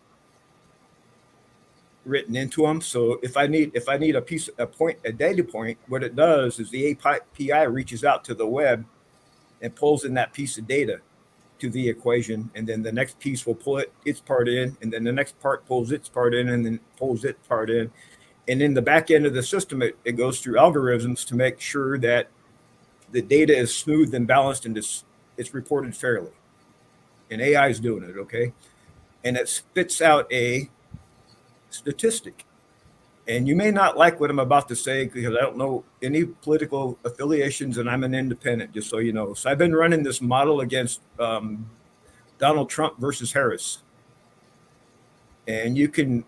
written into them. So if I need a data point, what it does is the API reaches out to the web and pulls in that piece of data to the equation, and then the next piece will pull its part in, and then the next part pulls its part in, and then pulls its part in. And in the back end of the system, it goes through algorithms to make sure that the data is smooth and balanced, and it's reported fairly. And AI is doing it, okay? And it spits out a statistic. And you may not like what I'm about to say, because I don't know any political affiliations, and I'm an independent, just so you know. So I've been running this model against Donald Trump versus Harris. And you can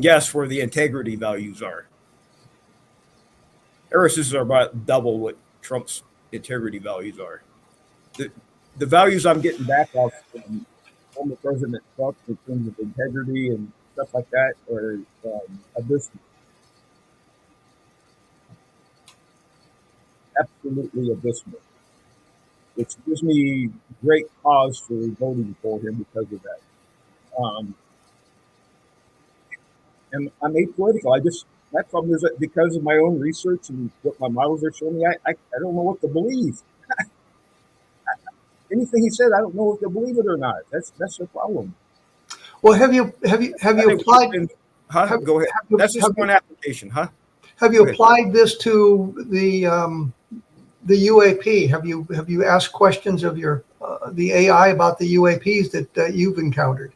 guess where the integrity values are. Harris's are about double what Trump's integrity values are. The values I'm getting back off from former President Trump in terms of integrity and stuff like that are abysmal. Absolutely abysmal. Which gives me great cause for voting for him because of that. And I'm apolitical. My problem is that because of my own research and what my models are showing me, I don't know what to believe. Anything he said, I don't know if to believe it or not. That's the problem. Well, have you applied? Go ahead. That's just one application, huh? Have you applied this to the UAP? Have you asked questions of the AI about the UAPs that you've encountered?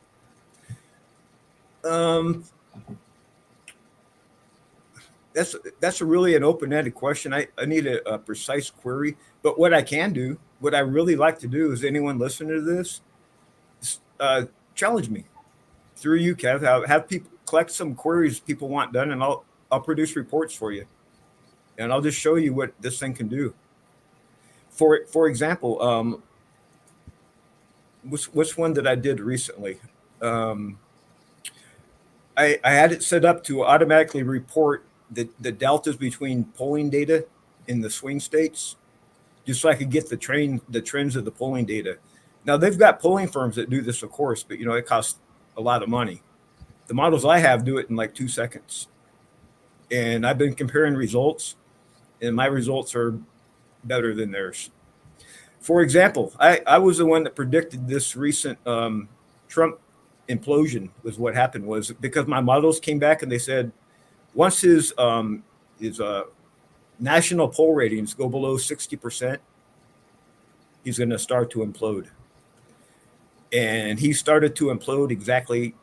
That's really an open-ended question. I need a precise query. But what I really like to do is, anyone listening to this, challenge me through you, Kev. Have people collect some queries people want done, and I'll produce reports for you, and I'll just show you what this thing can do. For example, what's one that I did recently? I had it set up to automatically report the deltas between polling data in the swing states, just so I could get the trends of the polling data. Now, they've got polling firms that do this, of course, but it costs a lot of money. The models I have do it in like 2 seconds. And I've been comparing results, and my results are better than theirs. For example, I was the one that predicted this recent Trump implosion. Was what happened was, because my models came back and they said once his national poll ratings go below 60%, he's going to start to implode. And he started to implode exactly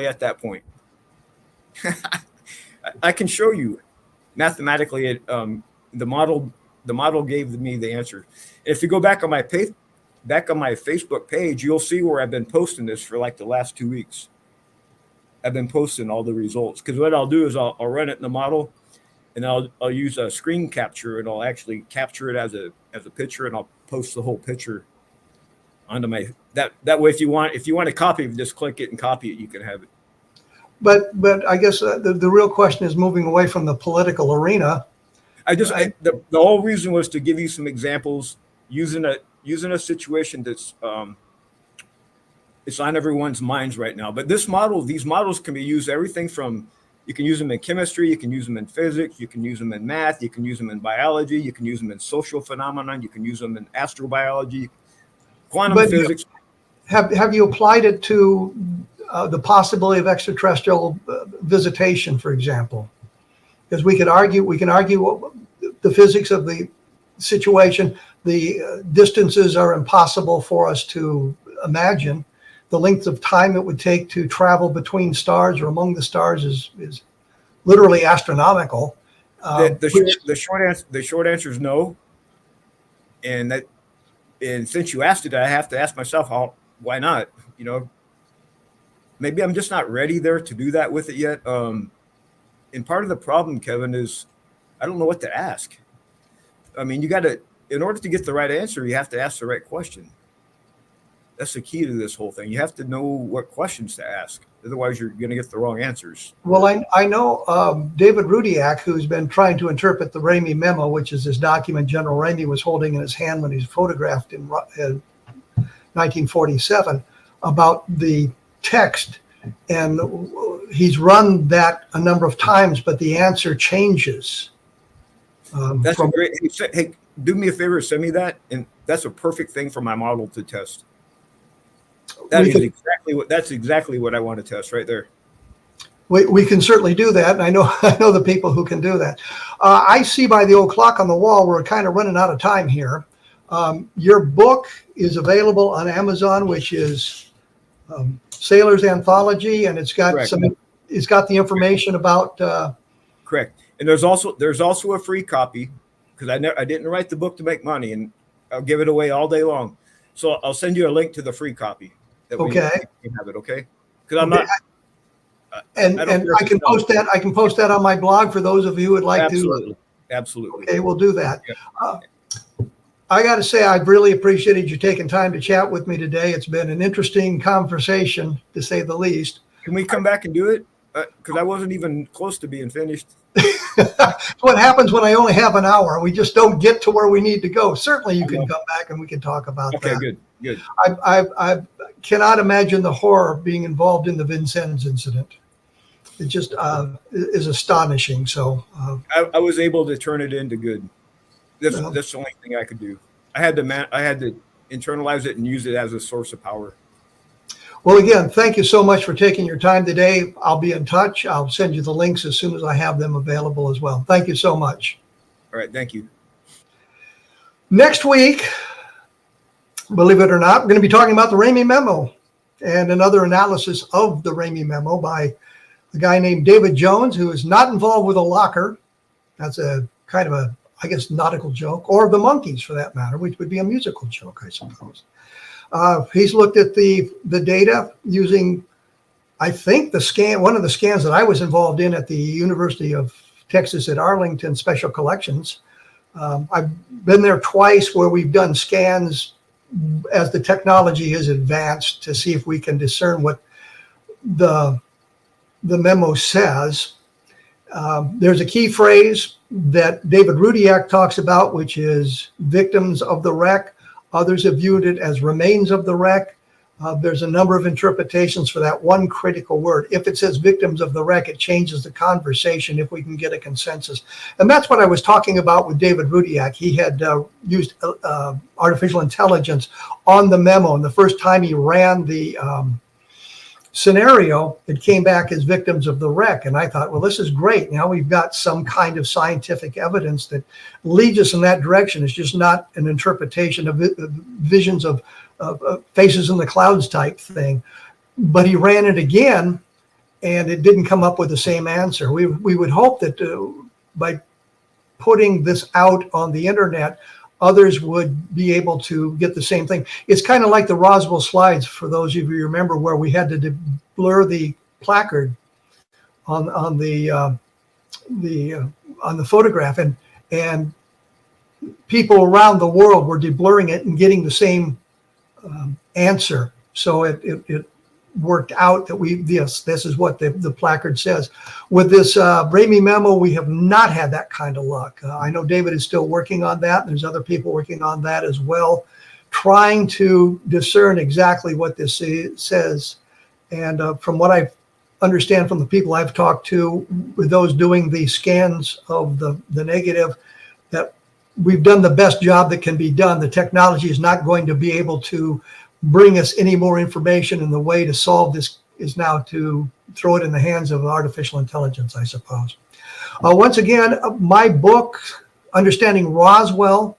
at that point. I can show you mathematically. The model gave me the answer. If you go back on my Facebook page, you'll see where I've been posting this for like the last 2 weeks. I've been posting all the results, because what I'll do is I'll run it in the model, and I'll use a screen capture, and I'll actually capture it as a picture, and I'll post the whole picture onto my that way. If you want a copy, just click it and copy it. You can have it. But I guess the real question is moving away from the political arena. The whole reason was to give you some examples using a situation that's it's on everyone's minds right now. But these models can be used everything from, you can use them in chemistry, you can use them in physics, you can use them in math, you can use them in biology, you can use them in social phenomena, you can use them in astrobiology, quantum physics. Have you applied it to the possibility of extraterrestrial visitation, for example? Because we can argue the physics of the situation. The distances are impossible for us to imagine. The length of time it would take to travel between stars or among the stars is literally astronomical. The short answer is no. And since you asked it, I have to ask myself, why not? You know, maybe I'm just not ready there to do that with it yet. And part of the problem, Kevin, is I don't know what to ask. I mean, in order to get the right answer, you have to ask the right question. That's the key to this whole thing. You have to know what questions to ask. Otherwise, you're going to get the wrong answers. Well, I know David Rudiak, who's been trying to interpret the Ramey memo, which is this document General Ramey was holding in his hand when he was photographed in 1947, about the text. And he's run that a number of times, but the answer changes. That's great. Hey, do me a favor, send me that, and that's a perfect thing for my model to test. That's exactly what I want to test right there. We can certainly do that, and I know the people who can do that. I see by the old clock on the wall we're kind of running out of time here. Your book is available on Amazon, which is Sailor's Anthology, and it's got the information about. Correct, and there's also a free copy, because I didn't write the book to make money, and I'll give it away all day long. So I'll send you a link to the free copy. Okay. We can have it, okay? Because I'm not. And I can post that. I can post that on my blog for those of you who would like to. Absolutely. Okay, we'll do that. Yeah. I got to say, I've really appreciated you taking time to chat with me today. It's been an interesting conversation, to say the least. Can we come back and do it? Because I wasn't even close to being finished. What happens when I only have an hour? We just don't get to where we need to go. Certainly, you can come back and we can talk about that. Okay, good. I cannot imagine the horror of being involved in the Vincennes incident. It just is astonishing. So I was able to turn it into good. That's the only thing I could do. I had to internalize it and use it as a source of power. Well, again, thank you so much for taking your time today. I'll be in touch. I'll send you the links as soon as I have them available as well. Thank you so much. All right. Thank you. Next week, believe it or not, we're going to be talking about the Ramey memo and another analysis of the Ramey memo by a guy named David Jones, who is not involved with a locker. That's a kind of a, I guess, nautical joke, or the monkeys for that matter, which would be a musical joke, I suppose. He's looked at the data using, I think, one of the scans that I was involved in at the University of Texas at Arlington Special Collections. I've been there twice where we've done scans as the technology has advanced to see if we can discern what the memo says. There's a key phrase that David Rudiak talks about, which is victims of the wreck. Others have viewed it as remains of the wreck. There's a number of interpretations for that one critical word. If it says victims of the wreck, it changes the conversation if we can get a consensus. And that's what I was talking about with David Rudiak. He had used artificial intelligence on the memo. And the first time he ran the scenario, it came back as victims of the wreck. And I thought, well, this is great. Now we've got some kind of scientific evidence that leads us in that direction. It's just not an interpretation of visions of faces in the clouds type thing. But he ran it again, and it didn't come up with the same answer. We would hope that by putting this out on the internet, others would be able to get the same thing. It's kind of like the Roswell slides, for those of you who remember, where we had to blur the placard on the photograph, and people around the world were deblurring it and getting the same answer. So it worked out that this is what the placard says. With this Ramey memo, we have not had that kind of luck. I know David is still working on that. There's other people working on that as well, trying to discern exactly what this says. And from what I understand from the people I've talked to, with those doing the scans of the negative, that we've done the best job that can be done. The technology is not going to be able to bring us any more information, and the way to solve this is now to throw it in the hands of artificial intelligence, I suppose. Once again, my book, Understanding Roswell,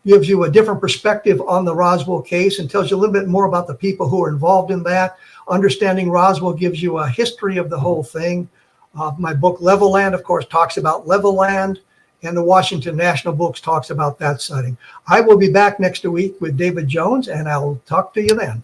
gives you a different perspective on the Roswell case and tells you a little bit more about the people who are involved in that. Understanding Roswell gives you a history of the whole thing. My book, Level Land, of course, talks about level land, and the Washington National Books talks about that setting. I will be back next week with David Jones, and I'll talk to you then.